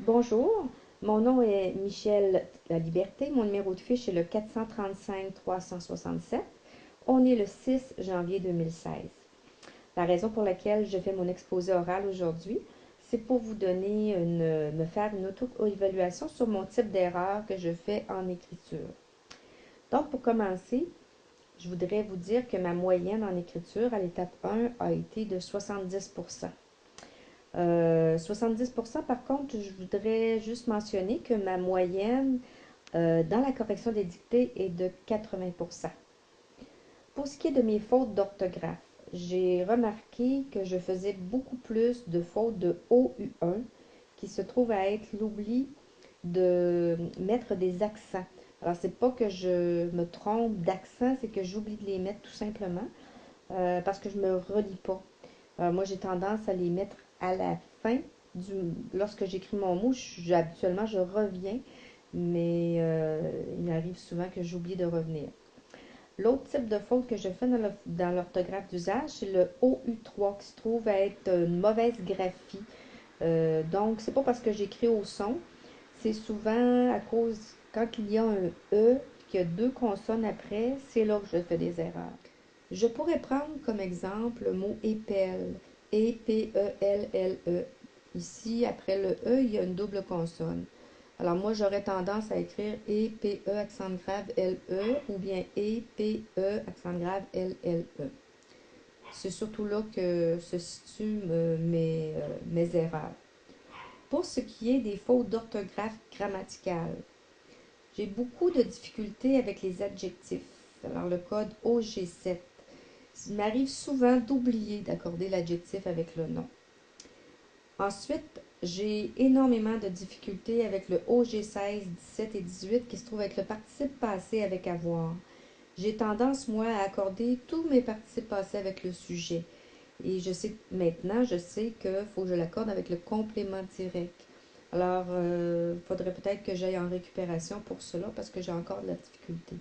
Bonjour, mon nom est Michel La Liberté. Mon numéro de fiche est le 435-367. On est le 6 janvier 2016. La raison pour laquelle je fais mon exposé oral aujourd'hui, c'est pour vous donner me faire une auto-évaluation sur mon type d'erreur que je fais en écriture. Donc, pour commencer, je voudrais vous dire que ma moyenne en écriture à l'étape 1 a été de 70%. 70%, par contre, je voudrais juste mentionner que ma moyenne dans la correction des dictées est de 80%. Pour ce qui est de mes fautes d'orthographe, j'ai remarqué que je faisais beaucoup plus de fautes de OU1, qui se trouve à être l'oubli de mettre des accents. Alors, c'est pas que je me trompe d'accent, c'est que j'oublie de les mettre tout simplement parce que je me relis pas. Moi, j'ai tendance à les mettre à la fin lorsque j'écris mon mot. Habituellement, je reviens, mais il m'arrive souvent que j'oublie de revenir. L'autre type de faute que je fais dans l'orthographe d'usage, c'est le OU3 qui se trouve à être une mauvaise graphie. Donc, c'est pas parce que j'écris au son, c'est souvent à cause, quand il y a un E, qu'il y a deux consonnes après, c'est là que je fais des erreurs. Je pourrais prendre comme exemple le mot épelle, E-P-E-L-L-E. Ici, après le E, il y a une double consonne. Alors moi, j'aurais tendance à écrire E-P-E accent grave L-E ou bien E-P-E accent grave L-L-E. C'est surtout là que se situent mes erreurs. Pour ce qui est des fautes d'orthographe grammaticales, j'ai beaucoup de difficultés avec les adjectifs. Alors le code OG7. Il m'arrive souvent d'oublier d'accorder l'adjectif avec le nom. Ensuite, j'ai énormément de difficultés avec le OG16, 17 et 18 qui se trouve avec le participe passé avec avoir. J'ai tendance, moi, à accorder tous mes participes passés avec le sujet. Et je sais qu'il faut que je l'accorde avec le complément direct. Alors, il faudrait peut-être que j'aille en récupération pour cela parce que j'ai encore de la difficulté.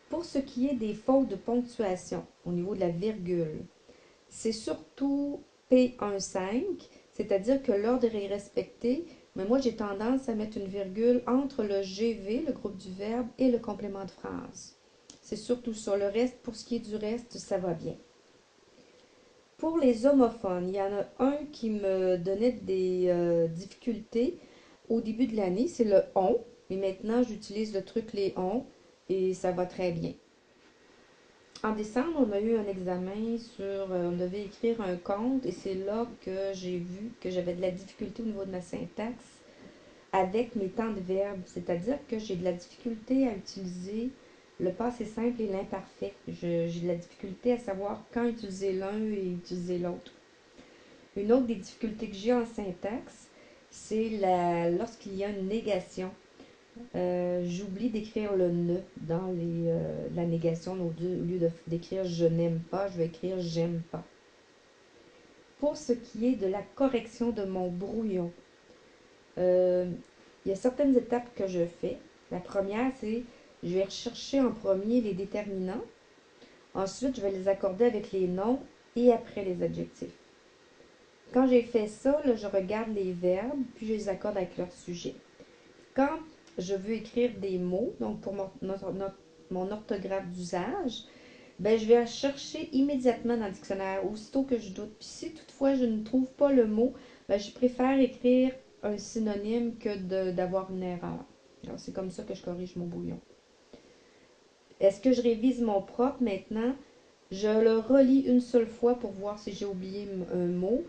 Pour ce qui est des fautes de ponctuation au niveau de la virgule, c'est surtout P15, c'est-à-dire que l'ordre est respecté, mais moi j'ai tendance à mettre une virgule entre le GV, le groupe du verbe, et le complément de phrase. C'est surtout ça. Le reste, pour ce qui est du reste, ça va bien. Pour les homophones, il y en a un qui me donnait des difficultés au début de l'année, c'est le on. Mais maintenant, j'utilise le truc les on et ça va très bien. En décembre, on a eu un examen on devait écrire un compte et c'est là que j'ai vu que j'avais de la difficulté au niveau de ma syntaxe avec mes temps de verbe, c'est-à-dire que j'ai de la difficulté à utiliser le passé simple et l'imparfait. J'ai de la difficulté à savoir quand utiliser l'un et utiliser l'autre. Une autre des difficultés que j'ai en syntaxe, c'est lorsqu'il y a une négation. J'oublie d'écrire le ne dans la négation. Au lieu d'écrire je n'aime pas, je vais écrire j'aime pas. Pour ce qui est de la correction de mon brouillon, euh, il y a certaines étapes que je fais. La première, c'est je vais rechercher en premier les déterminants. Ensuite, je vais les accorder avec les noms et après les adjectifs. Quand j'ai fait ça, là, je regarde les verbes, puis je les accorde avec leur sujet. Quand je veux écrire des mots, donc pour mon orthographe d'usage, ben, je vais chercher immédiatement dans le dictionnaire, aussitôt que je doute. Puis si toutefois je ne trouve pas le mot, ben, je préfère écrire un synonyme que d'avoir une erreur. Alors c'est comme ça que je corrige mon brouillon. Est-ce que je révise mon propre maintenant? Je le relis une seule fois pour voir si j'ai oublié un mot.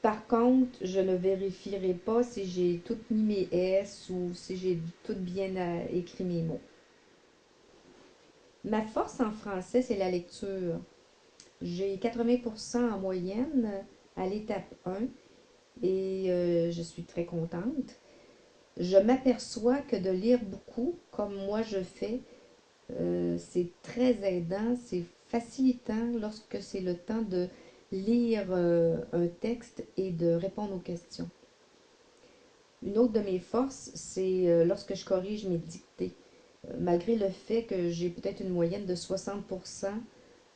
Par contre, je ne vérifierai pas si j'ai tout mis mes S ou si j'ai tout bien écrit mes mots. Ma force en français, c'est la lecture. J'ai 80% en moyenne à l'étape 1 et je suis très contente. Je m'aperçois que de lire beaucoup, comme moi je fais, c'est très aidant, c'est facilitant lorsque c'est le temps de lire un texte et de répondre aux questions. Une autre de mes forces, c'est lorsque je corrige mes dictées. Malgré le fait que j'ai peut-être une moyenne de 60%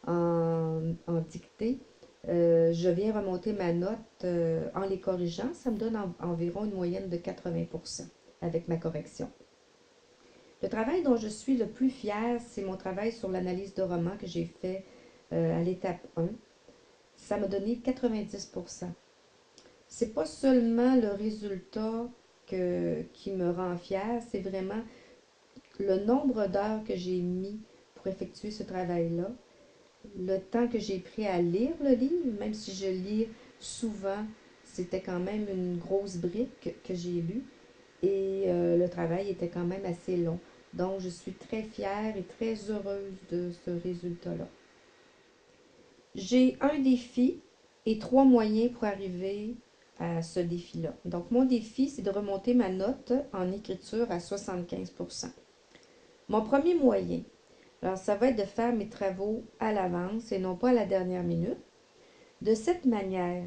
en dictée, Je viens remonter ma note en les corrigeant. Ça me donne environ une moyenne de 80% avec ma correction. Le travail dont je suis le plus fière, c'est mon travail sur l'analyse de roman que j'ai fait à l'étape 1. Ça m'a donné 90%. C'est pas seulement le résultat qui me rend fière, c'est vraiment le nombre d'heures que j'ai mis pour effectuer ce travail-là, le temps que j'ai pris à lire le livre, même si je lis souvent, c'était quand même une grosse brique que j'ai lue et le travail était quand même assez long. Donc, je suis très fière et très heureuse de ce résultat-là. J'ai un défi et 3 moyens pour arriver à ce défi-là. Donc, mon défi, c'est de remonter ma note en écriture à 75%. Mon premier moyen, alors ça va être de faire mes travaux à l'avance et non pas à la dernière minute. De cette manière,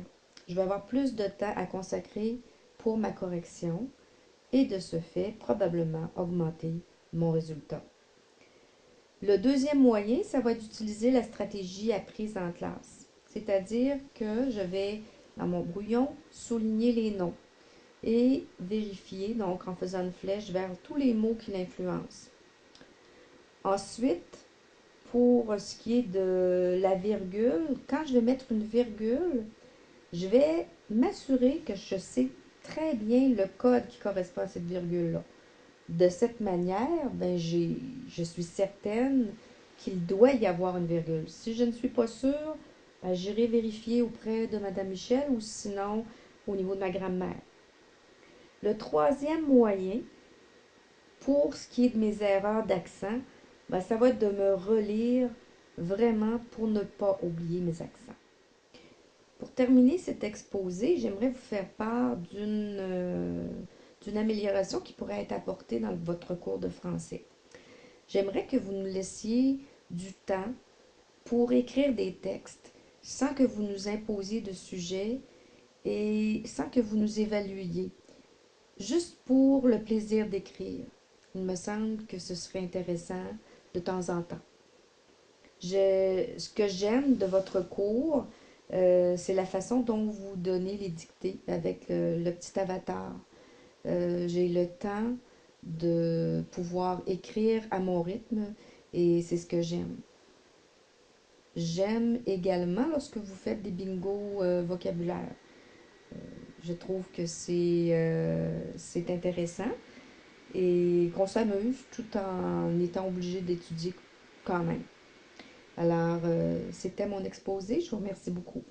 je vais avoir plus de temps à consacrer pour ma correction et de ce fait, probablement augmenter mon résultat. Le deuxième moyen, ça va être d'utiliser la stratégie apprise en classe. C'est-à-dire que je vais, dans mon brouillon, souligner les noms et vérifier, donc en faisant une flèche vers tous les mots qui l'influencent. Ensuite, pour ce qui est de la virgule, quand je vais mettre une virgule, je vais m'assurer que je sais très bien le code qui correspond à cette virgule-là. De cette manière, ben je suis certaine qu'il doit y avoir une virgule. Si je ne suis pas sûre, ben j'irai vérifier auprès de Mme Michel ou sinon au niveau de ma grammaire. Le troisième moyen, pour ce qui est de mes erreurs d'accent, ben ça va être de me relire vraiment pour ne pas oublier mes accents. Pour terminer cet exposé, j'aimerais vous faire part d'une amélioration qui pourrait être apportée dans votre cours de français. J'aimerais que vous nous laissiez du temps pour écrire des textes sans que vous nous imposiez de sujets et sans que vous nous évaluiez, juste pour le plaisir d'écrire. Il me semble que ce serait intéressant de temps en temps. Ce que j'aime de votre cours, c'est la façon dont vous donnez les dictées avec le petit avatar. J'ai le temps de pouvoir écrire à mon rythme et c'est ce que j'aime. J'aime également lorsque vous faites des bingos vocabulaire. Je trouve que c'est intéressant et qu'on s'amuse tout en étant obligé d'étudier quand même. Alors, c'était mon exposé. Je vous remercie beaucoup.